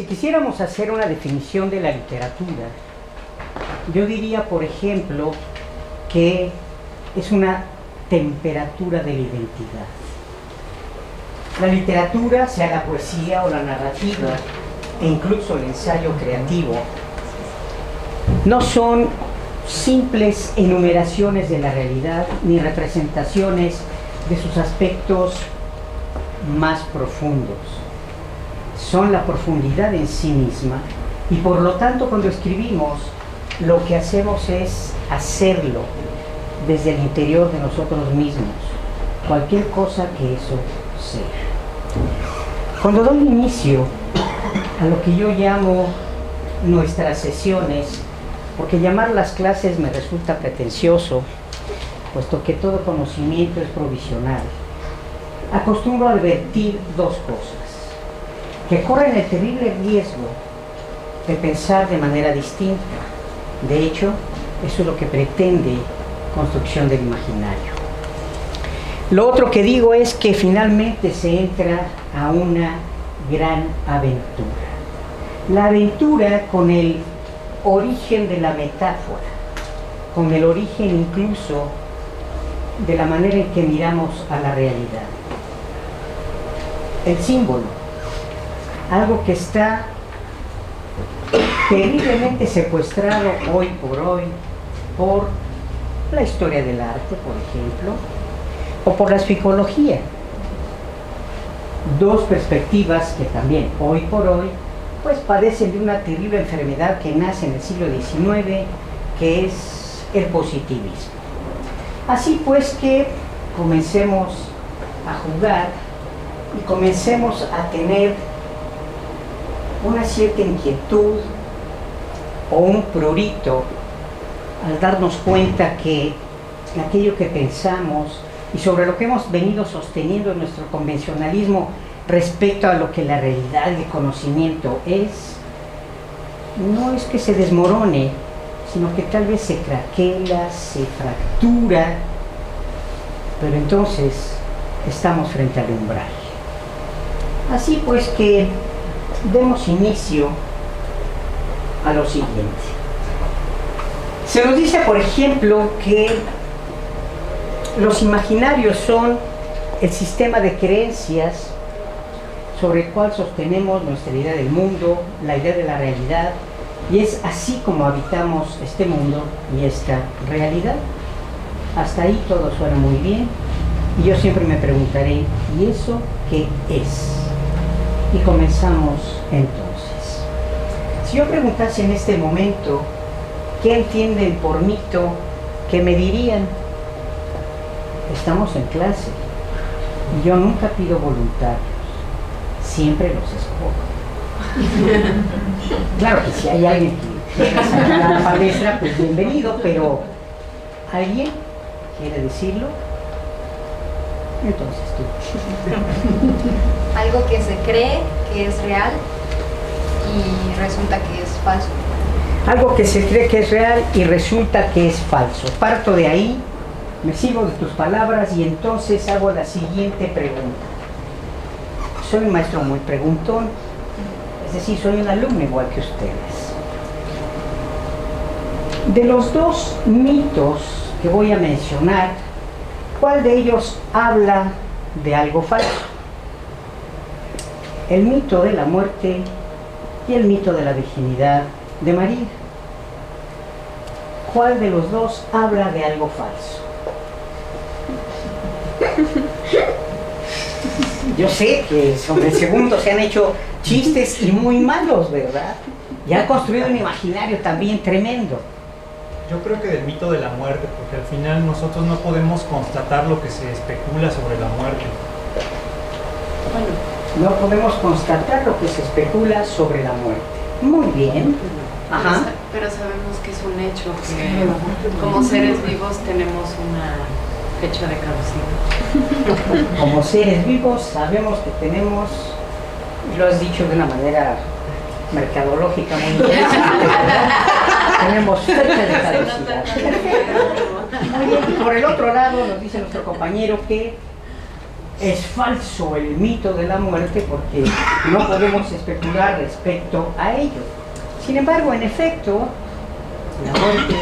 Si quisiéramos hacer una definición de la literatura, yo diría, por ejemplo, que es una temperatura de la identidad. La literatura, sea la poesía o la narrativa, e incluso el ensayo creativo, no son simples enumeraciones de la realidad ni representaciones de sus aspectos más profundos. Son la profundidad en sí misma y por lo tanto cuando escribimos lo que hacemos es hacerlo desde el interior de nosotros mismos, cualquier cosa que eso sea. Cuando doy inicio a lo que yo llamo nuestras sesiones, porque llamar las clases me resulta pretencioso, puesto que todo conocimiento es provisional, acostumbro a advertir dos cosas, que corren el terrible riesgo de pensar de manera distinta. De hecho, eso es lo que pretende construcción del imaginario. Lo otro que digo es que finalmente se entra a una gran aventura. La aventura con el origen de la metáfora, con el origen incluso de la manera en que miramos a la realidad. El símbolo, algo que está terriblemente secuestrado hoy por la historia del arte, por ejemplo, o por la psicología. Dos perspectivas que también hoy por hoy pues padecen de una terrible enfermedad que nace en el siglo XIX, que es el positivismo. Así pues que comencemos a jugar y comencemos a tener una cierta inquietud o un prurito al darnos cuenta que aquello que pensamos y sobre lo que hemos venido sosteniendo en nuestro convencionalismo respecto a lo que la realidad y el conocimiento es, no es que se desmorone, sino que tal vez se craquela, se fractura, pero entonces estamos frente al umbral. Así pues que demos inicio a lo siguiente. Se nos dice, por ejemplo, que los imaginarios son el sistema de creencias sobre el cual sostenemos nuestra idea del mundo, la idea de la realidad, y es así como habitamos este mundo y esta realidad. Hasta ahí todo suena muy bien, y yo siempre me preguntaré, ¿y eso qué es? Y comenzamos entonces. Si yo preguntase en este momento, ¿qué entienden por mito? ¿Qué me dirían? Estamos en clase, y yo nunca pido voluntarios, siempre los escojo. Claro que si hay alguien que quiera sacar a la palestra, pues bienvenido, pero ¿alguien quiere decirlo? Entonces tú. Algo que se cree que es real y resulta que es falso. Algo que se cree que es real y resulta que es falso. Parto de ahí, me sigo de tus palabras y entonces hago la siguiente pregunta. Soy un maestro muy preguntón, es decir, soy un alumno igual que ustedes. De los dos mitos que voy a mencionar, ¿cuál de ellos habla de algo falso? El mito de la muerte y el mito de la virginidad de María. ¿Cuál de los dos habla de algo falso? Yo sé que sobre el segundo se han hecho chistes y muy malos, ¿verdad? Y han construido un imaginario también tremendo. Yo creo que del mito de la muerte, porque al final nosotros no podemos constatar lo que se especula sobre la muerte. No podemos constatar lo que se especula sobre la muerte. Muy bien. Ajá. Pero sabemos que es un hecho, que como seres vivos tenemos una fecha de caducidad. Como seres vivos sabemos que tenemos, lo has dicho de una manera mercadológica muy interesante, tenemos fecha de caducidad. Muy bien. Y por el otro lado nos dice nuestro compañero que es falso el mito de la muerte porque no podemos especular respecto a ello. Sin embargo, en efecto, la muerte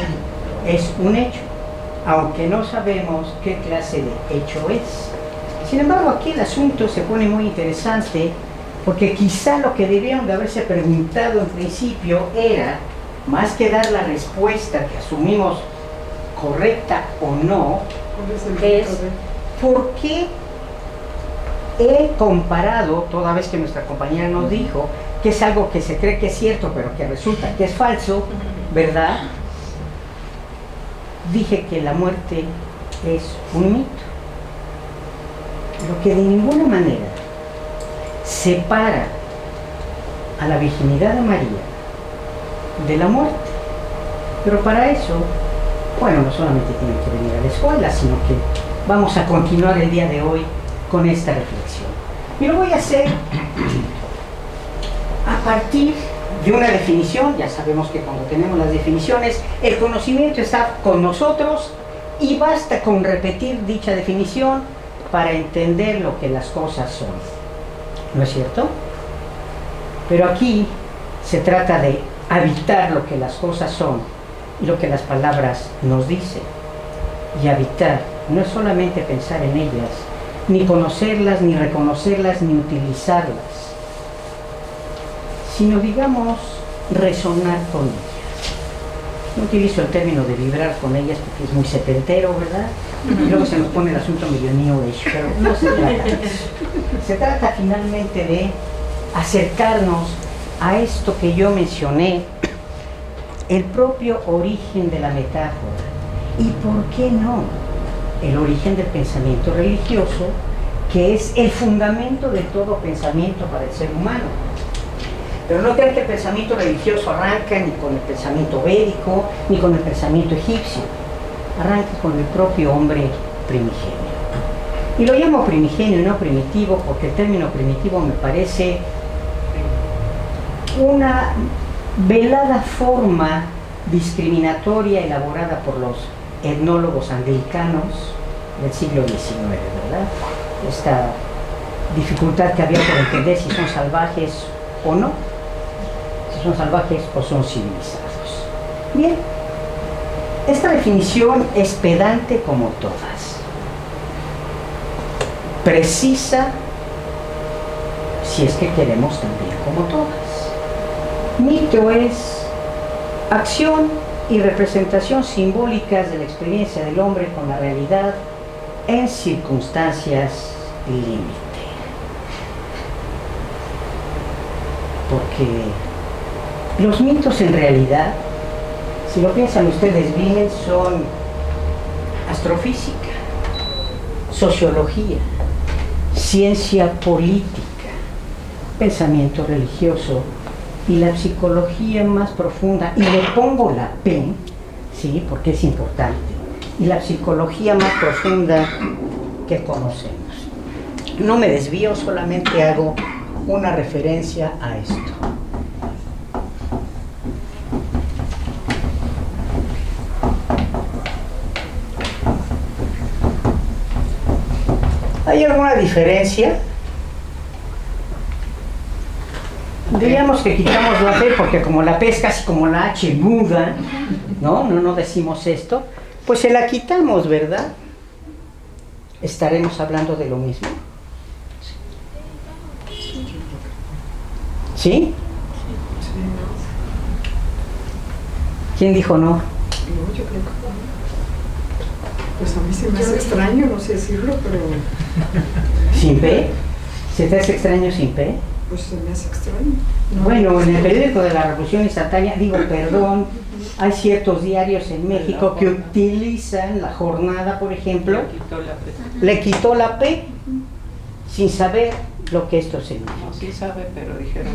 es un hecho, aunque no sabemos qué clase de hecho es. Sin embargo, aquí el asunto se pone muy interesante porque quizá lo que debieron de haberse preguntado en principio era, más que dar la respuesta que asumimos correcta o no, es ¿por qué he comparado, toda vez que nuestra compañera nos dijo que es algo que se cree que es cierto pero que resulta que es falso, ¿verdad? Dije que la muerte es un mito, lo que de ninguna manera separa a la virginidad de María de la muerte. Pero para eso, bueno, no solamente tienen que venir a la escuela, sino que vamos a continuar el día de hoy con esta reflexión. Y lo voy a hacer a partir de una definición. Ya sabemos que cuando tenemos las definiciones, el conocimiento está con nosotros y basta con repetir dicha definición para entender lo que las cosas son. ¿No es cierto? Pero aquí se trata de habitar lo que las cosas son y lo que las palabras nos dicen. Y habitar no es solamente pensar en ellas, ni conocerlas, ni reconocerlas, ni utilizarlas, sino, digamos, resonar con ellas. No utilizo el término de vibrar con ellas porque es muy setentero, ¿verdad? Y luego se nos pone el asunto medio new age, pero no se trata de eso. Se trata finalmente de acercarnos a esto que yo mencioné, el propio origen de la metáfora. ¿Y por qué no? El origen del pensamiento religioso, que es el fundamento de todo pensamiento para el ser humano. Pero no crean que el pensamiento religioso arranca ni con el pensamiento védico, ni con el pensamiento egipcio. Arranca con el propio hombre primigenio. Y lo llamo primigenio y no primitivo porque el término primitivo me parece una velada forma discriminatoria elaborada por los etnólogos anglicanos del siglo XIX, ¿verdad? Esta dificultad que había por entender si son salvajes o no, si son salvajes o son civilizados. Bien, esta definición es pedante como todas, precisa si es que queremos también como todas. Mito es acción y representación simbólicas de la experiencia del hombre con la realidad en circunstancias límite. Porque los mitos en realidad, si lo piensan ustedes bien, son astrofísica, sociología, ciencia política, pensamiento religioso y la psicología más profunda, y le pongo la P, ¿sí? Porque es importante, y la psicología más profunda que conocemos. No me desvío, solamente hago una referencia a esto. ¿Hay alguna diferencia? Diríamos que quitamos la P porque como la P es casi como la H muda, no decimos esto, pues se la quitamos, ¿verdad? ¿Estaremos hablando de lo mismo? ¿Sí? ¿Quién dijo no? No, yo creo que no. Pues a mí se me hace extraño, no sé decirlo, pero... ¿Sin P? ¿Se te hace extraño sin P? Pues se me hace extraño. No, bueno, en el periódico de la Revolución Instantánea, perdón, hay ciertos diarios en México que utilizan la jornada, por ejemplo, le quitó la P sin saber lo que esto significa. No, sí sabe, pero dijeron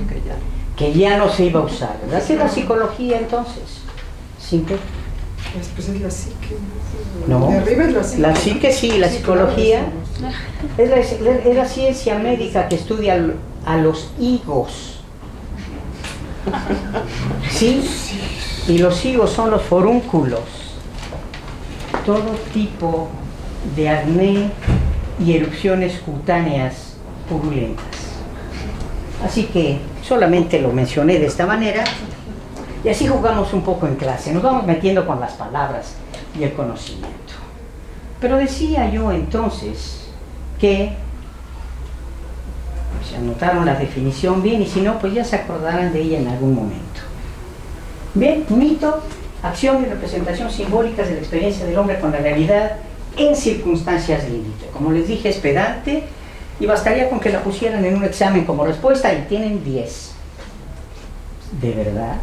que ya no se iba a usar, ¿verdad? ¿Qué es la psicología entonces? ¿Sin P? Pues es la psique. No, de arriba es la psique. La psique sí, la psicología es la ciencia médica que estudia a los higos. ¿Sí? Y los higos son los forúnculos. Todo tipo de acné, y erupciones cutáneas purulentas. Así que solamente lo mencioné de esta manera y así jugamos un poco en clase, nos vamos metiendo con las palabras y el conocimiento. Pero decía yo entonces que se anotaron la definición bien y si no, pues ya se acordarán de ella en algún momento. Bien, mito, acción y representación simbólicas de la experiencia del hombre con la realidad en circunstancias límite. Como les dije, es pedante y bastaría con que la pusieran en un examen como respuesta y tienen 10. ¿De verdad?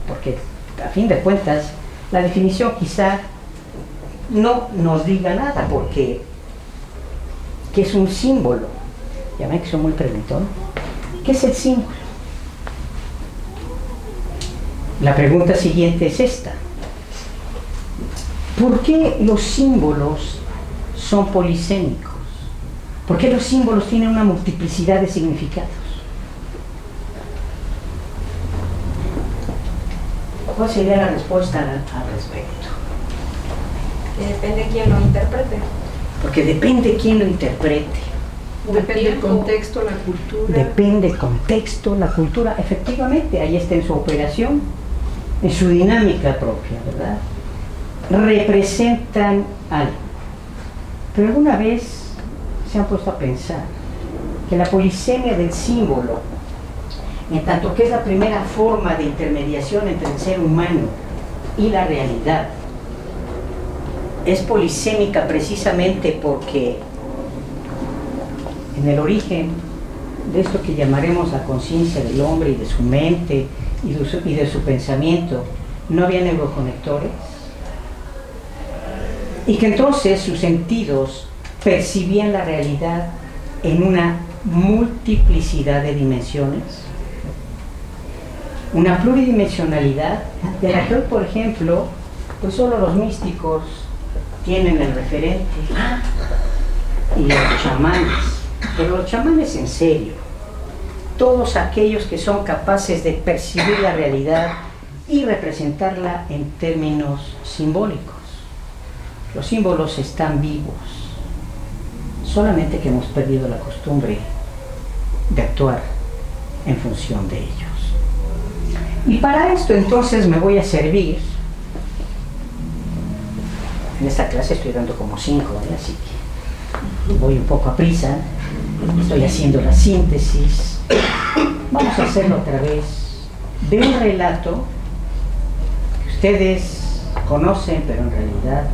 Porque a fin de cuentas la definición quizá no nos diga nada porque ¿qué es un símbolo? Ya ven que soy muy preguntón. ¿Qué es el símbolo? La pregunta siguiente es esta. ¿Por qué los símbolos son polisémicos? ¿Por qué los símbolos tienen una multiplicidad de significados? ¿Cuál sería la respuesta al respecto? Que depende quién lo interprete. Porque depende quién lo interprete. Depende del contexto, la cultura. Depende del contexto, la cultura. Efectivamente, ahí está en su operación, en su dinámica propia, ¿verdad? Representan algo. Pero alguna vez se han puesto a pensar que la polisemia del símbolo, en tanto que es la primera forma de intermediación entre el ser humano y la realidad, es polisémica precisamente porque en el origen de esto que llamaremos la conciencia del hombre y de su mente y de su pensamiento no había neuroconectores y que entonces sus sentidos percibían la realidad en una multiplicidad de dimensiones, una pluridimensionalidad de la que hoy, por ejemplo, pues solo los místicos tienen el referente y los chamanes, pero los chamanes en serio, todos aquellos que son capaces de percibir la realidad y representarla en términos simbólicos. Los símbolos están vivos, solamente que hemos perdido la costumbre de actuar en función de ellos. Y para esto entonces me voy a servir, en esta clase estoy dando como 5, así que voy un poco a prisa, estoy haciendo la síntesis. Vamos a hacerlo otra vez de un relato que ustedes conocen, pero en realidad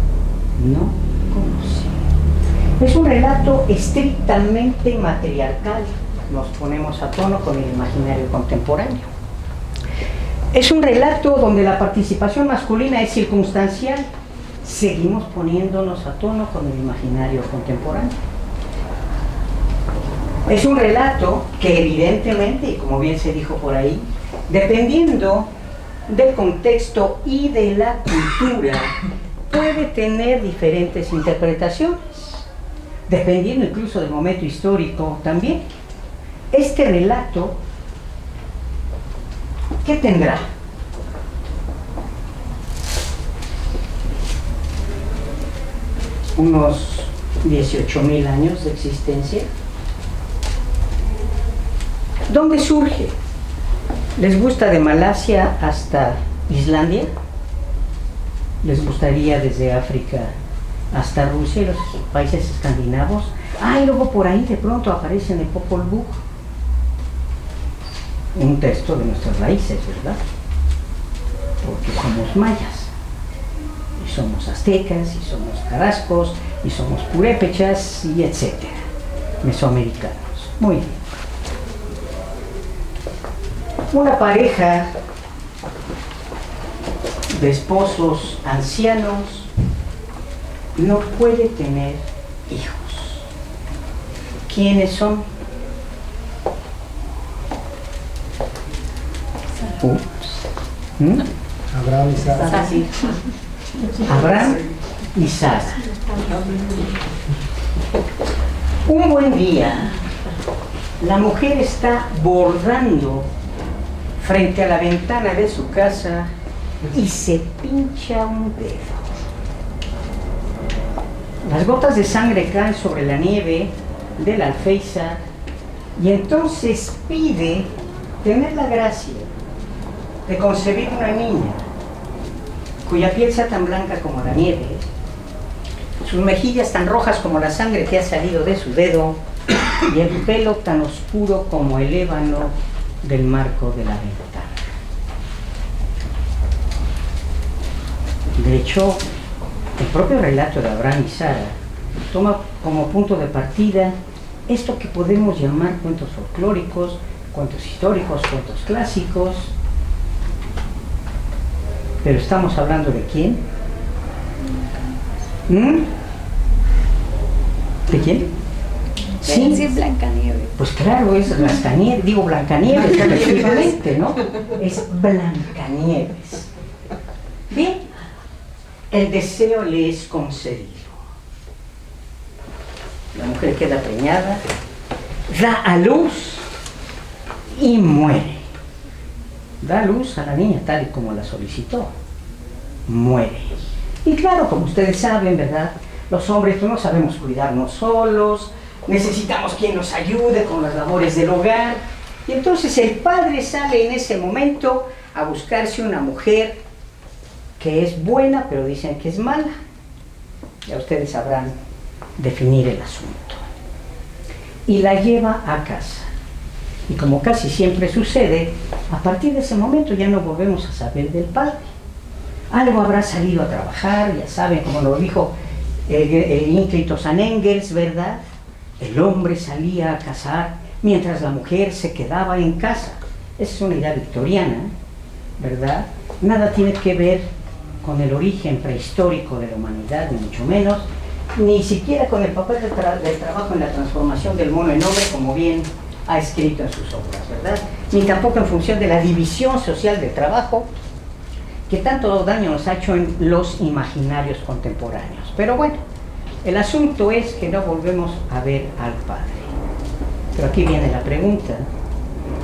no conocen. Es un relato estrictamente matriarcal, nos ponemos a tono con el imaginario contemporáneo. Es un relato donde la participación masculina es circunstancial, seguimos poniéndonos a tono con el imaginario contemporáneo. Es un relato que evidentemente, y como bien se dijo por ahí, dependiendo del contexto y de la cultura, puede tener diferentes interpretaciones, dependiendo incluso del momento histórico también. Este relato, ¿qué tendrá? Unos 18.000 años de existencia. ¿Dónde surge? ¿Les gusta de Malasia hasta Islandia? ¿Les gustaría desde África hasta Rusia y los países escandinavos? Ah, y luego por ahí de pronto aparece en el Popol Vuh un texto de nuestras raíces, ¿verdad? Porque somos mayas, y somos aztecas, y somos tarascos, y somos purépechas, y etcétera, mesoamericanos. Muy bien. Una pareja de esposos ancianos no puede tener hijos. ¿Quiénes son? Abraham y Sara. Abraham y Sara. Un buen día, la mujer está bordando frente a la ventana de su casa y se pincha un dedo. Las gotas de sangre caen sobre la nieve del alféizar y entonces pide tener la gracia de concebir una niña cuya piel sea tan blanca como la nieve, sus mejillas tan rojas como la sangre que ha salido de su dedo y el pelo tan oscuro como el ébano del marco de la ventana. De hecho, el propio relato de Abraham y Sara toma como punto de partida esto que podemos llamar cuentos folclóricos, cuentos históricos, cuentos clásicos. Pero estamos hablando de ¿quién? ¿De quién? Sí, decir Blancanieves. Pues claro, es Blancanieves, digo Blancanieves, efectivamente, ¿no? Es Blancanieves. Bien, el deseo le es concedido. La mujer queda preñada, da a luz y muere. Da a luz a la niña tal y como la solicitó. Muere. Y claro, como ustedes saben, ¿verdad? Los hombres pues no sabemos cuidarnos solos, necesitamos quien nos ayude con las labores del hogar. Y entonces el padre sale en ese momento a buscarse una mujer que es buena, pero dicen que es mala. Ya ustedes sabrán definir el asunto. Y la lleva a casa. Y como casi siempre sucede, a partir de ese momento ya no volvemos a saber del padre. Algo habrá salido a trabajar, ya saben, como lo dijo el ínclito San Engels, ¿verdad? El hombre salía a cazar mientras la mujer se quedaba en casa. Esa es una idea victoriana, ¿verdad? Nada tiene que ver con el origen prehistórico de la humanidad, ni mucho menos, ni siquiera con el papel del trabajo en la transformación del mono en hombre, como bien ha escrito en sus obras, ¿verdad? Ni tampoco en función de la división social del trabajo, que tanto daño nos ha hecho en los imaginarios contemporáneos. Pero bueno, el asunto es que no volvemos a ver al padre. Pero aquí viene la pregunta,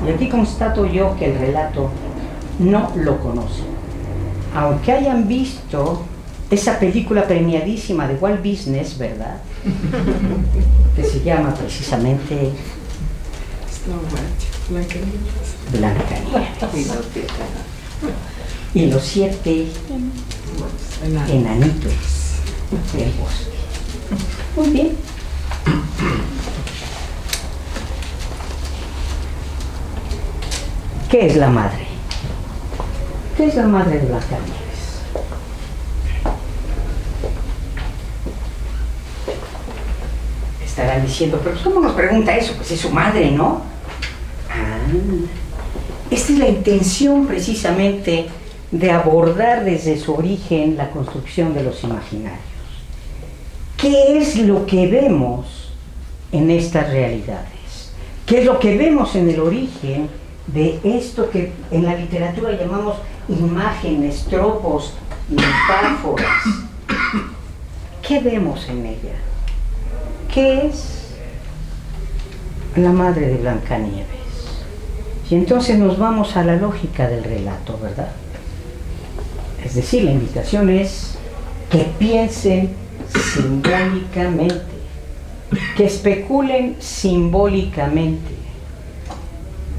y aquí constato yo que el relato no lo conoce. Aunque hayan visto esa película premiadísima de Walt Disney, ¿verdad? Que se llama precisamente Blancanieves. Y los 7 enanitos del bosque. Muy bien. ¿Qué es la madre? ¿Qué es la madre de Blancanieves? Estarán diciendo, pero ¿cómo nos pregunta eso? Pues es su madre, ¿no? Esta es la intención precisamente de abordar desde su origen la construcción de los imaginarios. ¿Qué es lo que vemos en estas realidades? ¿Qué es lo que vemos en el origen de esto que en la literatura llamamos imágenes, tropos, metáforas? ¿Qué vemos en ella? ¿Qué es la madre de Blancanieves? Y entonces nos vamos a la lógica del relato, ¿verdad? Es decir, la invitación es que piensen simbólicamente, que especulen simbólicamente.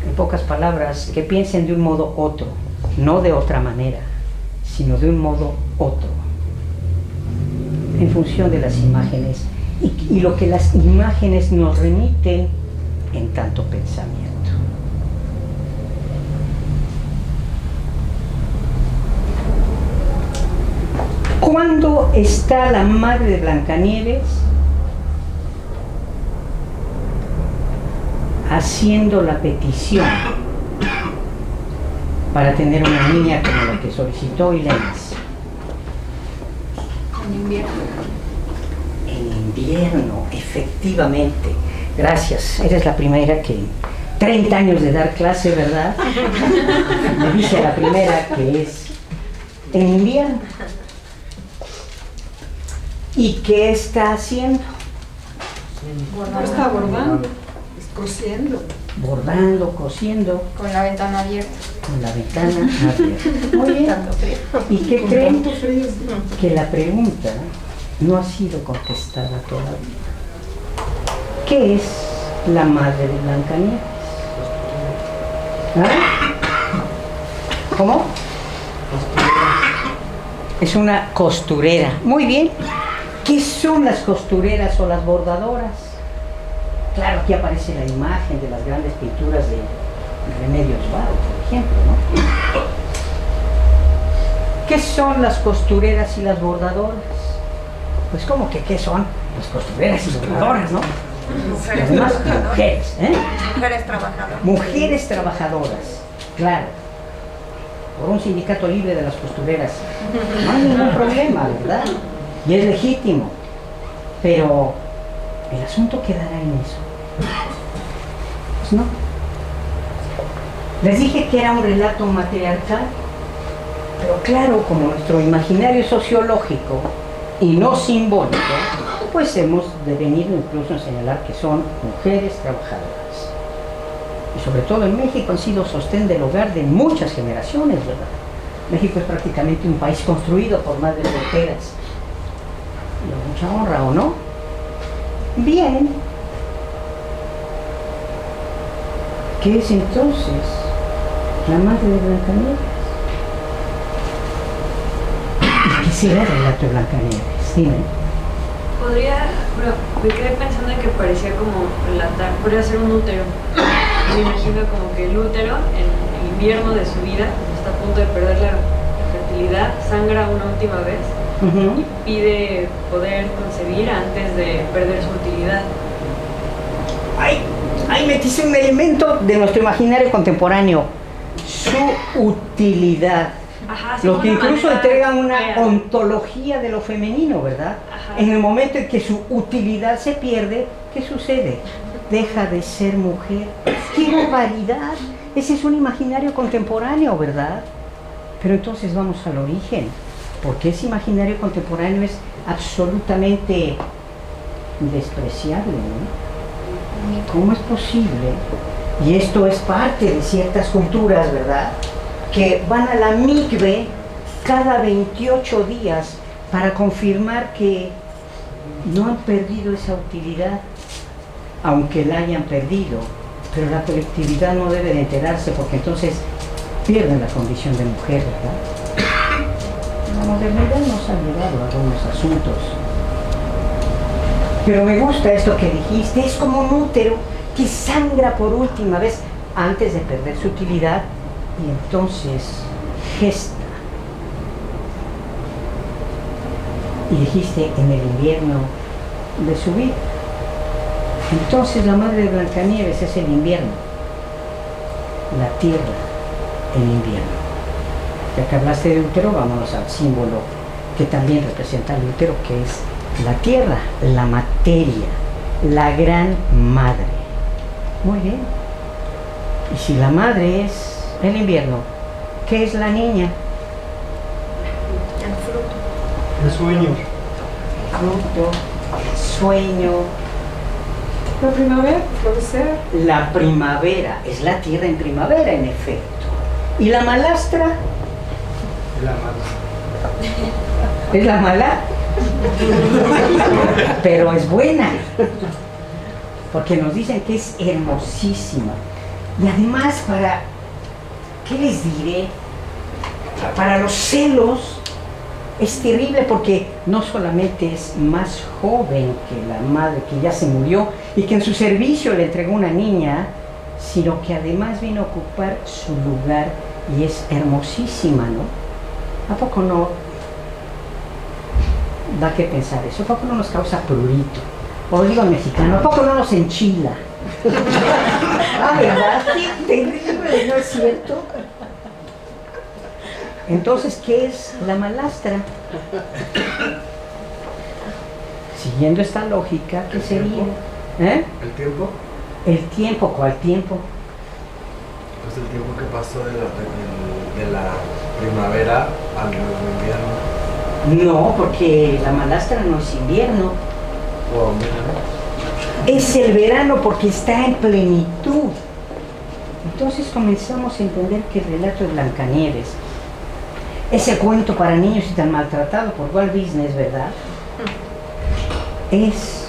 En pocas palabras, que piensen de un modo otro, no de otra manera, sino de un modo otro, en función de las imágenes y lo que las imágenes nos remiten en tanto pensamiento. ¿Cuándo está la madre de Blancanieves haciendo la petición para tener una niña como la que solicitó y le nace? En invierno. En invierno, efectivamente. Gracias, eres la primera que 30 años de dar clase, ¿verdad? Me dice la primera que es en invierno. ¿Y qué está haciendo? No está bordando, cosiendo. Bordando, cosiendo, Con la ventana abierta. con la ventana abierta. Muy bien. ¿Y qué Con creen? tanto frío. Que la pregunta no ha sido contestada todavía. ¿Qué es la madre de Blancanieves? ¿Ah? ¿Cómo? Es una costurera. Muy bien. ¿Qué son las costureras o las bordadoras? Claro, aquí aparece la imagen de las grandes pinturas de Remedios Varo, por ejemplo, ¿no? ¿Qué son las costureras y las bordadoras? Pues, ¿cómo que qué son? Las costureras y bordadoras, ¿no? Mujeres Además, trabajadoras. mujeres, ¿eh? Mujeres trabajadoras. Mujeres trabajadoras, claro. Por un sindicato libre de las costureras. No hay ningún problema, ¿verdad? Y es legítimo. Pero el asunto quedará en eso. Pues no. Les dije que era un relato matriarcal, pero claro, como nuestro imaginario sociológico y no simbólico, pues hemos devenido incluso en señalar que son mujeres trabajadoras. Y sobre todo en México han sido sostén del hogar de muchas generaciones, ¿verdad? México es prácticamente un país construido por madres solteras. Y a mucha honra, ¿o no? Bien. ¿Qué es entonces la madre de Blancanieves? ¿Y qué será el relato de Blancanieves? Dime. Bueno, me quedé pensando en que parecía como relatar, podría ser un útero. Me imagino como que el útero, en el invierno de su vida, cuando está a punto de perder la fertilidad, sangra una última vez y pide poder concebir antes de perder su utilidad. Ahí metiste un elemento de nuestro imaginario contemporáneo, su utilidad. Ajá, sí, Lo que incluso entrega una real. ontología de lo femenino, ¿verdad? Ajá. En el momento en que su utilidad se pierde, ¿qué sucede? Deja de ser mujer. ¡Qué barbaridad! Ese es un imaginario contemporáneo, ¿verdad? Pero entonces vamos al origen, porque ese imaginario contemporáneo es absolutamente despreciable, ¿no? ¿Cómo es posible? Y esto es parte de ciertas culturas, ¿verdad?, que van a la mikve cada 28 días para confirmar que no han perdido esa utilidad, aunque la hayan perdido, pero la colectividad no debe de enterarse porque entonces pierden la condición de mujer, ¿verdad? La modernidad nos ha llevado a algunos asuntos. Pero me gusta esto que dijiste, es como un útero que sangra por última vez antes de perder su utilidad y entonces gesta. Y dijiste en el invierno de su vida. Entonces la madre de Blancanieves es el invierno, la tierra, el invierno. Ya que hablaste de útero, vámonos al símbolo que también representa el útero, que es la tierra, la materia, la gran madre. Muy bien. Y si la madre es el invierno, ¿qué es la niña? El fruto. El sueño. Fruto, sueño. La primavera, florecer. La primavera, es la tierra en primavera, en efecto. ¿Y la malastra? La mala. ¿Es la mala? Pero es buena, porque nos dicen que es hermosísima. Y además ¿qué les diré? Para los celos es terrible porque no solamente es más joven que la madre que ya se murió y que en su servicio le entregó una niña, sino que además vino a ocupar su lugar y es hermosísima, ¿no? ¿A poco no da que pensar eso? ¿A poco no nos causa prurito? O lo digo en mexicano, ¿a poco no nos enchila? Ah, ¿verdad? ¡Qué terrible! ¿No es cierto? Entonces, ¿qué es la malastra? Siguiendo esta lógica, ¿qué sería? ¿Eh? ¿El tiempo? El tiempo, ¿cuál tiempo? Pues el tiempo que pasó de la primavera al invierno. No, porque la malastra no es invierno. O verano. Es el verano porque está en plenitud. Entonces comenzamos a entender que el relato de Blancanieves, ese cuento para niños y tan maltratado por Walt Disney, ¿verdad? es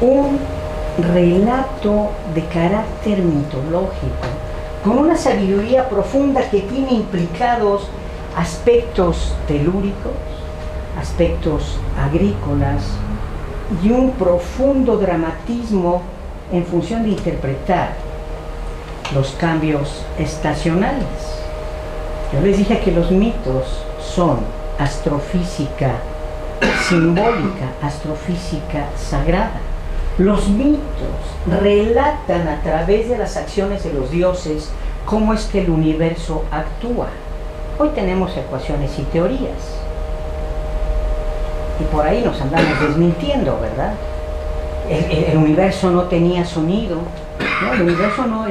un relato de carácter mitológico, con una sabiduría profunda que tiene implicados aspectos telúricos, aspectos agrícolas y un profundo dramatismo en función de interpretar los cambios estacionales. Yo les dije que los mitos son astrofísica simbólica, astrofísica sagrada. Los mitos relatan a través de las acciones de los dioses cómo es que el universo actúa. Hoy tenemos ecuaciones y teorías, y por ahí nos andamos desmintiendo, ¿verdad? El universo no tenía sonido, ¿no? En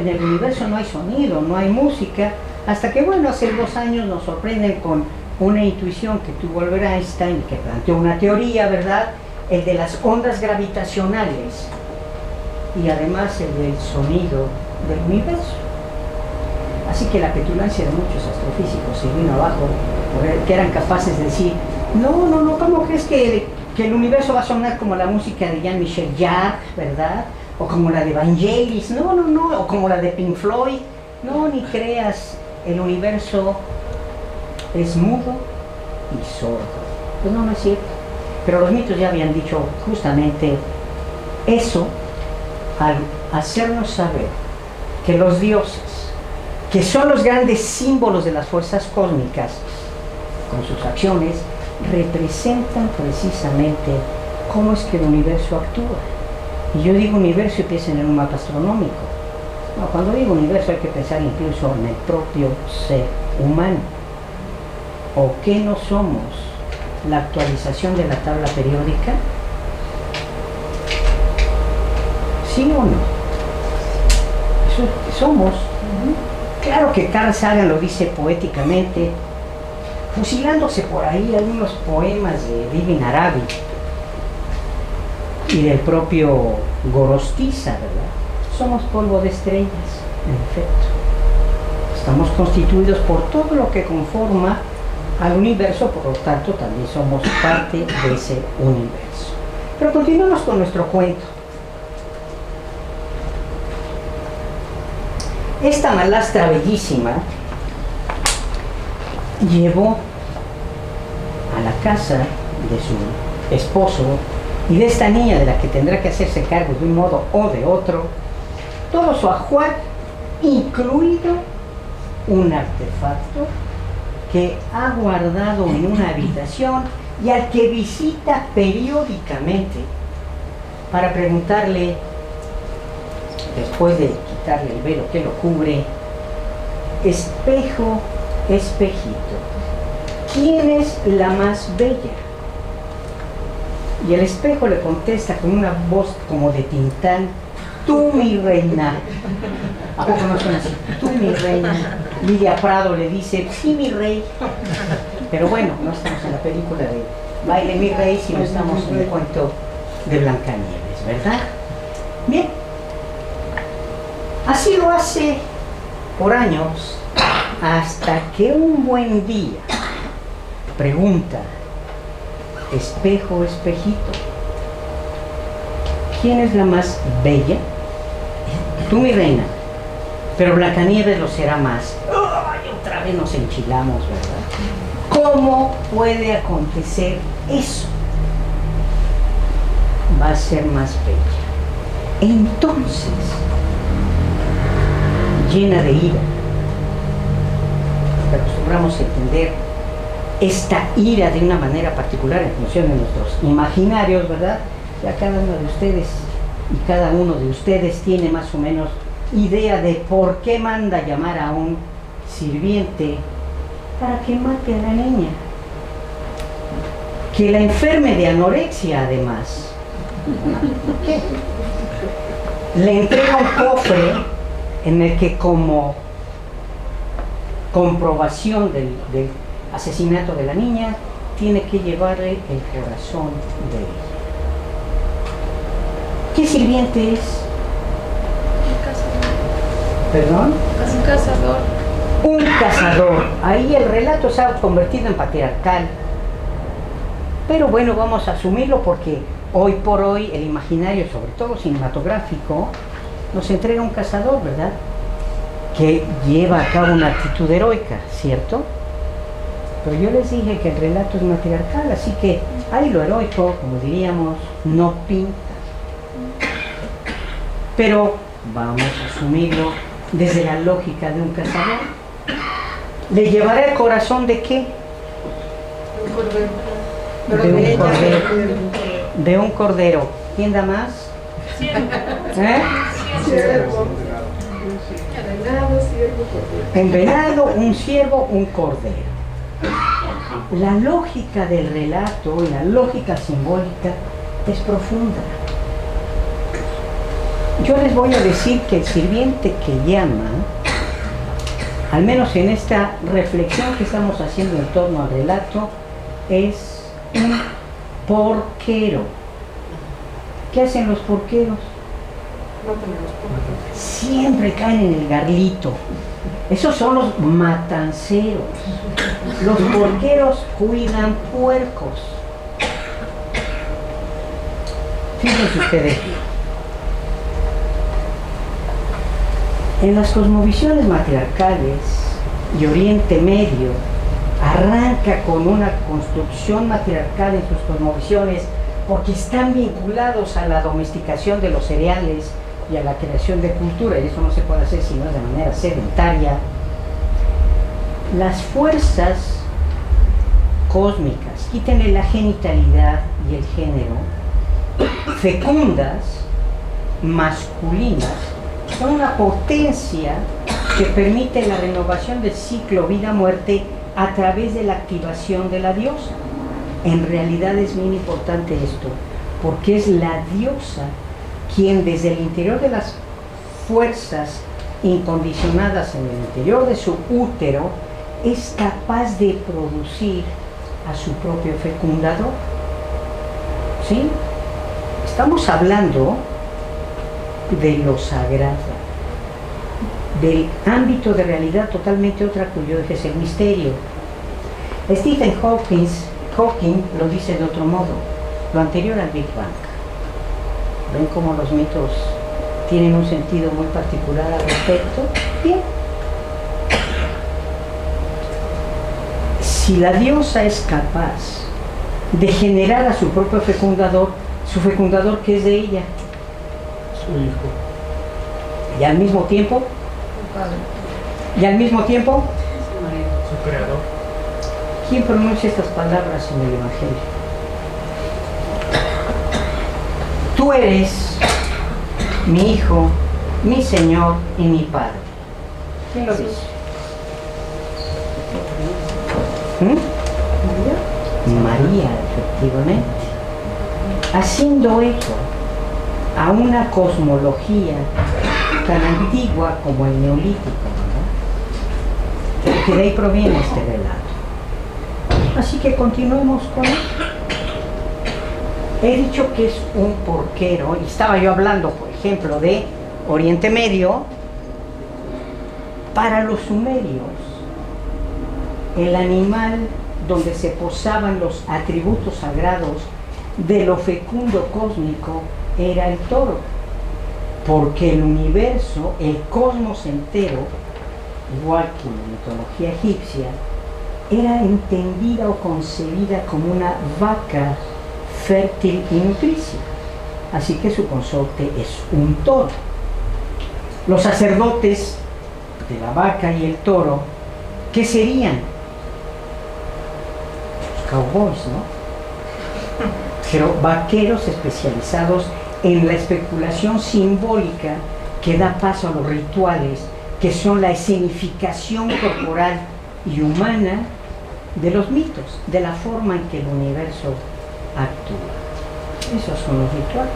el universo no hay sonido, no hay música, hasta que, bueno, hace 2 años nos sorprenden con una intuición que tuvo Albert Einstein, que planteó una teoría, ¿verdad? El de las ondas gravitacionales y además el del sonido del universo. Así que la petulancia de muchos astrofísicos se vino abajo, que eran capaces de decir, no, ¿cómo crees que el universo va a sonar como la música de Jean-Michel Jarre, ¿verdad? O como la de Vangelis, no, o como la de Pink Floyd, no, ni creas, el universo es mudo y sordo. Pues no es cierto. Pero los mitos ya habían dicho justamente eso, al hacernos saber que los dioses, que son los grandes símbolos de las fuerzas cósmicas, con sus acciones, representan precisamente cómo es que el universo actúa. Y yo digo universo y piensen en un mapa astronómico. No, cuando digo universo hay que pensar incluso en el propio ser humano. ¿O qué no somos? La actualización de la tabla periódica. ¿Sí o no? Eso somos. Claro que Carl Sagan lo dice poéticamente, fusilándose por ahí algunos poemas de Ibn Arabi y del propio Gorostiza, ¿verdad? Somos polvo de estrellas, en efecto. Estamos constituidos por todo lo que conforma al universo, por lo tanto también somos parte de ese universo. Pero continuamos con nuestro cuento. Esta malastra bellísima llevó a la casa de su esposo y de esta niña de la que tendrá que hacerse cargo de un modo o de otro, todo su ajuar, incluido un artefacto que ha guardado en una habitación y al que visita periódicamente para preguntarle, después de quitarle el velo que lo cubre, espejo, espejito, ¿quién es la más bella? Y el espejo le contesta con una voz como de Tintán, tú mi reina. ¿A poco no suena así? Tú mi reina. Lidia Prado le dice, sí mi rey. Pero bueno, no estamos en la película de Baile mi rey, sino estamos en el cuento de Blancanieves, ¿verdad? Bien. Así lo hace por años, hasta que un buen día pregunta, espejo, espejito, ¿quién es la más bella? Tú, mi reina, pero Blancanieves lo será más. ¡Ay! Otra vez nos enchilamos, ¿verdad? ¿Cómo puede acontecer eso? Va a ser más bella. Entonces, llena de ira, acostumbramos a entender esta ira de una manera particular en función de nuestros imaginarios, ¿verdad? Ya cada uno de ustedes y cada uno de ustedes tiene más o menos idea de por qué manda llamar a un sirviente para que mate a la niña, que la enferme de anorexia además. ¿Por qué? Le entrega un cofre en el que, como comprobación del asesinato de la niña, tiene que llevarle el corazón de ella. ¿Qué sirviente es? ¿Perdón? Un cazador. Un cazador. Ahí el relato se ha convertido en patriarcal. Pero bueno, vamos a asumirlo porque hoy por hoy el imaginario, sobre todo cinematográfico, nos entrega un cazador, ¿verdad? Que lleva a cabo una actitud heroica, ¿cierto? Pero yo les dije que el relato es matriarcal, así que ahí lo heroico, como diríamos, no pinta. Pero vamos a asumirlo desde la lógica de un cazador. ¿Le llevará el corazón de qué? Un cordero. De un ella, cordero. De un cordero. ¿Quién da más? ¿Eh? Ciervo. Venado, ciervo, cordero. Un venado, un ciervo, un cordero. La lógica del relato y la lógica simbólica es profunda. Yo les voy a decir que el sirviente que llama, al menos en esta reflexión que estamos haciendo en torno al relato, es un porquero. ¿Qué hacen los porqueros? Siempre caen en el garlito. Esos son los matanceros. Los porqueros cuidan puercos. Fíjense ustedes. En las cosmovisiones matriarcales y Oriente Medio arranca con una construcción matriarcal en sus cosmovisiones porque están vinculados a la domesticación de los cereales y a la creación de cultura, y eso no se puede hacer si no es de manera sedentaria. Las fuerzas cósmicas, quítenle la genitalidad y el género, fecundas, masculinas, son una potencia que permite la renovación del ciclo vida-muerte a través de la activación de la diosa. En realidad es muy importante esto, porque es la diosa quien desde el interior de las fuerzas incondicionadas en el interior de su útero es capaz de producir a su propio fecundador. ¿Sí? Estamos hablando de lo sagrado, del ámbito de realidad totalmente otra cuyo eje es el misterio. Stephen Hawking lo dice de otro modo, lo anterior al Big Bang. ¿Ven cómo los mitos tienen un sentido muy particular al respecto? Bien. Si la diosa es capaz de generar a su propio fecundador, su fecundador que es de ella, Su hijo. y al mismo tiempo, Su creador. ¿quién pronuncia estas palabras en el Evangelio? Tú eres mi hijo, mi Señor y mi Padre. ¿Quién lo dice? María, efectivamente. Haciendo eco a una cosmología tan antigua como el neolítico, ¿verdad? Que de ahí proviene este relato. Así que continuemos con él. He dicho que es un porquero, y estaba yo hablando, por ejemplo, de Oriente Medio. Para los sumerios, el animal donde se posaban los atributos sagrados de lo fecundo cósmico era el toro, porque el universo, el cosmos entero, igual que en la mitología egipcia, era entendida o concebida como una vaca fértil y nutricia, así que su consorte es un toro. Los sacerdotes de la vaca y el toro, ¿qué serían? Los cowboys, ¿no? Pero vaqueros especializados en la especulación simbólica que da paso a los rituales, que son la escenificación corporal y humana de los mitos, de la forma en que el universo actúa. Esos son los rituales.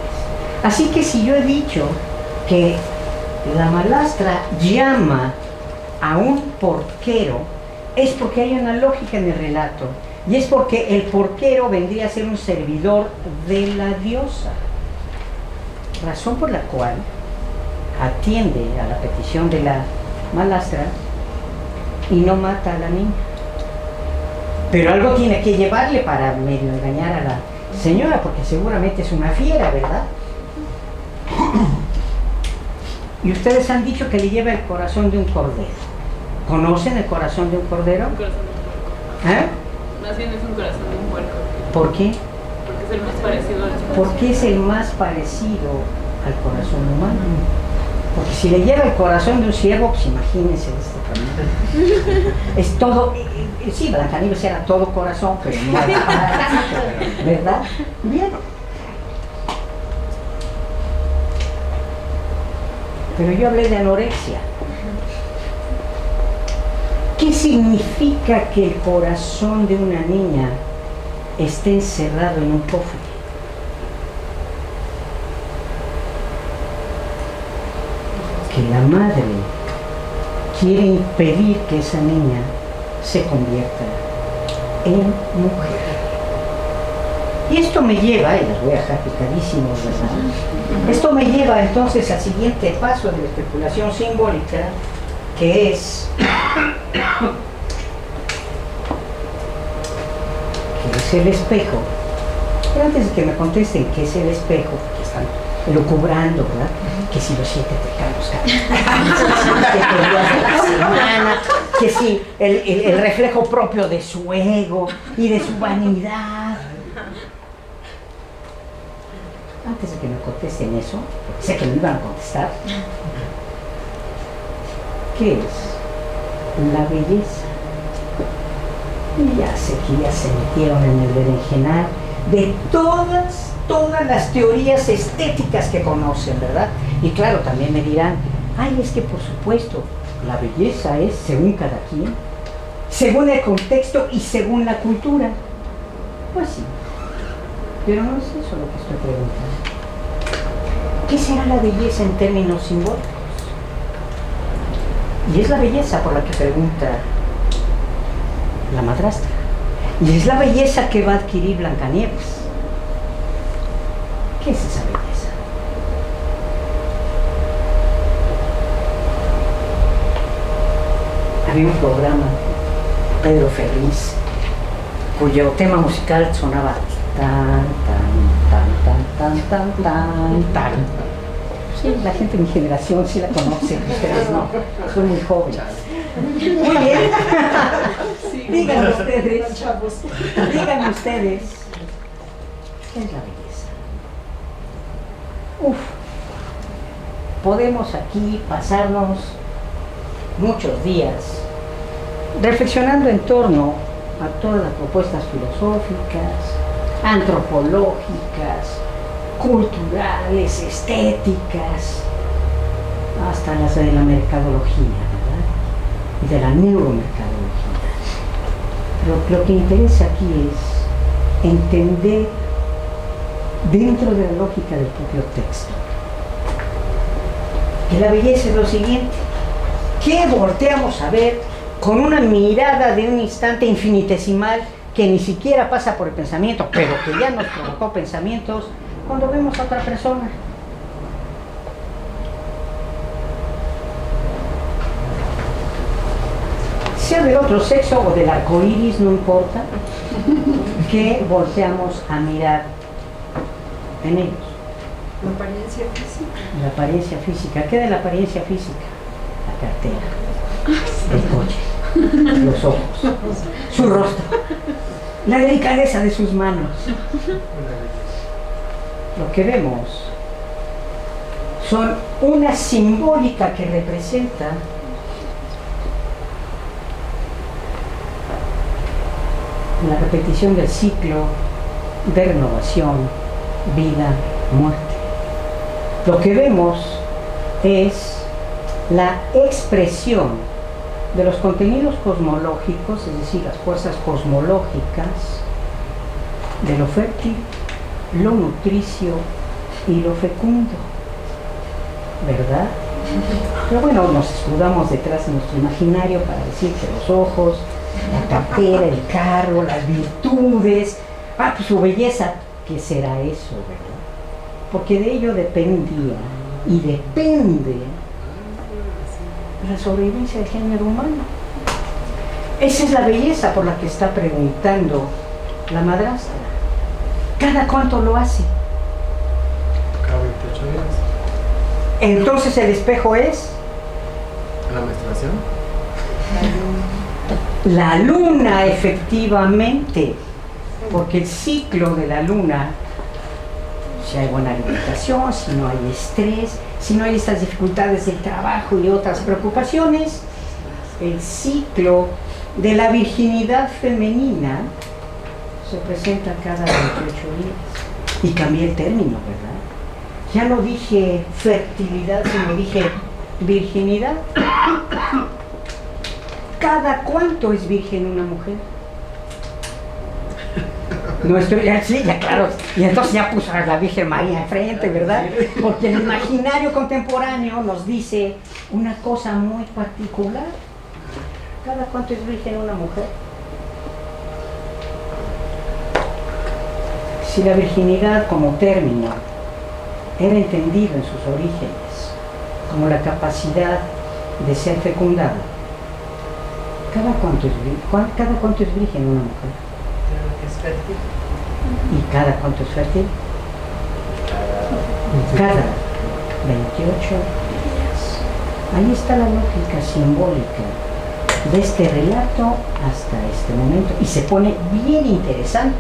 Así que si yo he dicho que la malastra llama a un porquero, es porque hay una lógica en el relato, y es porque el porquero vendría a ser un servidor de la diosa, razón por la cual atiende a la petición de la malastra y no mata a la niña. Pero algo tiene que llevarle para medio engañar a la Señora, porque seguramente es una fiera, ¿verdad? Y ustedes han dicho que le lleva el corazón de un cordero. ¿Conocen el corazón de un cordero? Un corazón de un puerco. Más bien es un corazón de un puerco. ¿Por qué? Porque es el más parecido al Porque es el más parecido al corazón humano. Porque si le lleva el corazón de un ciervo, pues imagínense de este tamaño. Es todo, sí, Blancanieves era todo corazón, pero no era, ¿verdad? Bien. Pero yo hablé de anorexia. ¿Qué significa que el corazón de una niña esté encerrado en un cofre? Que la madre quiere impedir que esa niña se convierta en mujer. Y esto me lleva, y las voy a dejar picadísimos, ¿verdad? Esto me lleva entonces al siguiente paso de la especulación simbólica, que es el espejo. Pero antes de que me contesten qué es el espejo, porque están elucubrando, ¿verdad? Que si los 7 pecados capitales, que si el reflejo propio de su ego y de su vanidad. Antes de que me contesten eso, porque sé que me iban a contestar, ¿qué es la belleza? Y ya sé que ya se metieron en el berenjenal de todas las teorías estéticas que conocen, ¿verdad? Y claro, también me dirán, ay, es que por supuesto, la belleza es según cada quien, según el contexto y según la cultura. Pues sí, pero no es eso lo que estoy preguntando. ¿Qué será la belleza en términos simbólicos? Y es la belleza por la que pregunta la madrastra. Y es la belleza que va a adquirir Blancanieves. ¿Qué es esa belleza? Había un programa, Pedro Ferriz, cuyo tema musical sonaba tan, tan, tan, tan, tan, tan, tan. Sí, la gente de mi generación sí la conoce, ustedes no, son muy jóvenes. Muy bien. Díganme ustedes, ¿qué es la belleza? Podemos aquí pasarnos muchos días reflexionando en torno a todas las propuestas filosóficas, antropológicas, culturales, estéticas, hasta las de la mercadología, ¿verdad? Y de la neuromercadología. Pero lo que interesa aquí es entender dentro de la lógica del propio texto que la belleza es lo siguiente: ¿qué volteamos a ver con una mirada de un instante infinitesimal que ni siquiera pasa por el pensamiento, pero que ya nos provocó pensamientos cuando vemos a otra persona? Sea del otro sexo o del arco iris, no importa, que volteamos a mirar en ellos. La apariencia física. La apariencia física. ¿Qué de la apariencia física? La cartera, el coche, los ojos, su rostro, la delicadeza de sus manos. Lo que vemos son una simbólica que representa la repetición del ciclo de renovación, vida, muerte. Lo que vemos es la expresión de los contenidos cosmológicos, es decir, las fuerzas cosmológicas de lo fértil, lo nutricio y lo fecundo, ¿verdad? Pero bueno, nos escudamos detrás de nuestro imaginario para decir que los ojos, la cartera, el carro, las virtudes, pues su belleza, ¿qué será eso, verdad? Porque de ello dependía y depende la sobrevivencia del género humano. Esa es la belleza por la que está preguntando la madrastra. ¿Cada cuánto lo hace? Cada 28 días. Entonces el espejo es La menstruación. la luna, efectivamente, porque el ciclo de la luna, si hay buena alimentación, si no hay estrés, si no hay estas dificultades del trabajo y otras preocupaciones, el ciclo de la virginidad femenina se presenta cada 28 días. Y cambié el término, ¿verdad? Ya no dije fertilidad, sino dije virginidad. ¿Cada cuánto es virgen una mujer? No estoy, ya claro, y entonces ya puso a la Virgen María enfrente, ¿verdad? Porque el imaginario contemporáneo nos dice una cosa muy particular. ¿Cada cuánto es virgen una mujer? Si la virginidad como término era entendido en sus orígenes como la capacidad de ser fecundado, ¿cada cuánto es virgen una mujer? ¿Y cada cuánto es fértil? Cada 28 días. Ahí está la lógica simbólica de este relato hasta este momento, y se pone bien interesante.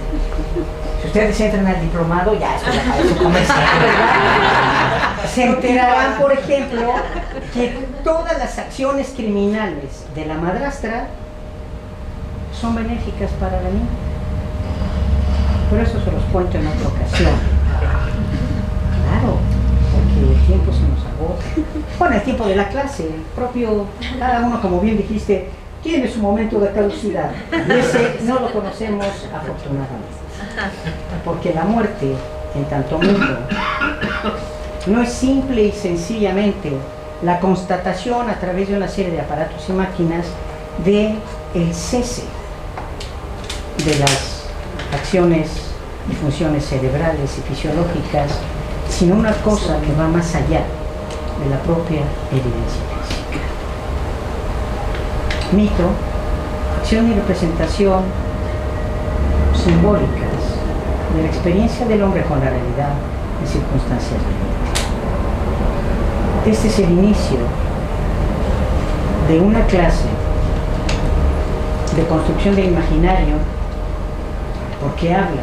Si ustedes entran al diplomado, ya esto ya parece un comercial, ¿verdad? Se enterarán, por ejemplo, que todas las acciones criminales de la madrastra son benéficas para la niña. Pero eso se los cuento en otra ocasión. Claro, porque el tiempo se nos agota. Bueno, el tiempo de la clase, el propio, cada uno, como bien dijiste, tiene su momento de caducidad. Y ese no lo conocemos afortunadamente. Porque la muerte, en tanto mundo, no es simple y sencillamente la constatación a través de una serie de aparatos y máquinas de el cese de las acciones y funciones cerebrales y fisiológicas, sino una cosa que va más allá de la propia evidencia física. Mito, acción y representación simbólicas de la experiencia del hombre con la realidad en circunstancias límite. Este es el inicio de una clase de construcción del imaginario, porque habla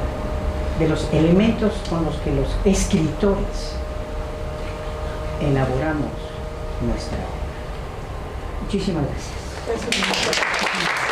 de los elementos con los que los escritores elaboramos nuestra obra. Muchísimas gracias. Gracias.